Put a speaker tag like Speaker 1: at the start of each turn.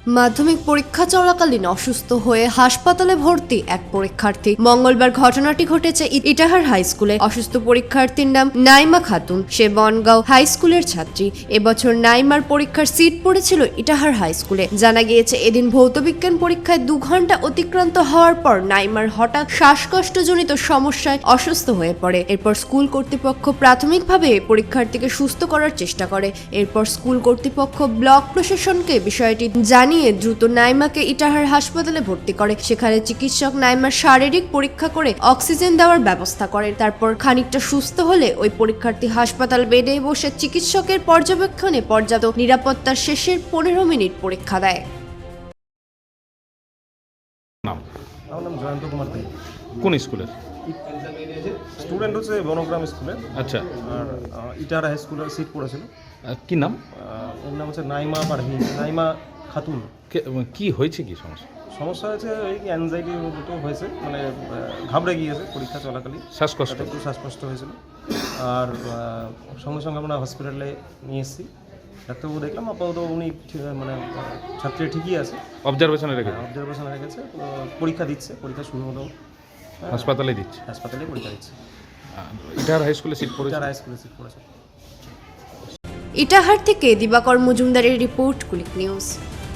Speaker 1: মাধ্যমিক পরীক্ষা চলাকালীন অসুস্থ হয়ে হাসপাতালে ভর্তি এক পরীক্ষার্থী। মঙ্গলবার ঘটনাটি ঘটেছে ইটাহার হাই স্কুলে। অসুস্থ পরীক্ষার্থীর নাম নাইমা খাতুন। সে বনগাঁও হাই স্কুলের ছাত্রী। এবছর নাইমার পরীক্ষার সিট পড়েছিল ইটাহার হাই স্কুলে। জানা গিয়েছে এদিন ভৌতবিজ্ঞান পরীক্ষায় 2 ঘন্টা অতিক্রান্ত হওয়ার পর নাইমার হঠাৎ শ্বাসকষ্টজনিত সমস্যায় অসুস্থ হয়ে পড়ে। এরপর স্কুল কর্তৃপক্ষ প্রাথমিকভাবে পরীক্ষার্থীকে সুস্থ করার চেষ্টা করে। এরপর স্কুল কর্তৃপক্ষ ব্লক প্রশাসনকে বিষয়টি জানিয়ে দ্রুত নাইমাকে ইটাহার হাসপাতালে ভর্তি করে। সেখানে চিকিৎসক নাইমার শারীরিক পরীক্ষা করে অক্সিজেন দেওয়ার ব্যবস্থা করে। তারপর খানিকটা সুস্থ হলে ওই পরীক্ষার্থী হাসপাতাল বেডে বসে চিকিৎসকের পর্যবেক্ষণে পর্যাপ্ত নিরাপত্তার শেষের 15 মিনিট পরীক্ষা দেয়।
Speaker 2: আমার নাম জয়ন্ত কুমার দে।
Speaker 3: কোন স্কুলের
Speaker 2: স্টুডেন্ট হচ্ছে বনগ্রাম স্কুলের।
Speaker 3: আচ্ছা,
Speaker 2: আর ইটাহার হাই স্কুলের সিট পড়েছিল।
Speaker 3: কি নাম?
Speaker 2: এর নাম হচ্ছে নাইমা নাইমা খাতুন।
Speaker 3: কি হয়েছে, কি সমস্যা?
Speaker 2: সমস্যা হয়েছে ওই অ্যাংজাইটি মতো হয়েছে, মানে ঘাবড়ে গিয়েছে পরীক্ষা চলাকালীন,
Speaker 3: শ্বাসকষ্ট?
Speaker 2: একটু শ্বাসকষ্ট হয়েছিল। আর সঙ্গে সঙ্গে আমরা হসপিটালে নিয়ে এসেছি। ডাক্তারবাবু দেখলাম আপাতত উনি মানে ছাত্রী ঠিকই আছে,
Speaker 3: অবজারভেশনে রেখে
Speaker 2: অবজারভেশনে রেখেছে। পরীক্ষা দিচ্ছে, পরীক্ষা শুরু হলো
Speaker 3: হাসপাতালে দিচ্ছে।
Speaker 2: হাসপাতালে পরীক্ষা দিচ্ছে।
Speaker 3: ইটাহার হাই স্কুলে সিট পড়েছে।
Speaker 2: ইটাহার হাই স্কুলে সিট পড়েছে।
Speaker 1: ইটাহার থেকে দিবাকর মজুমদারের রিপোর্ট, কুলিক নিউজ।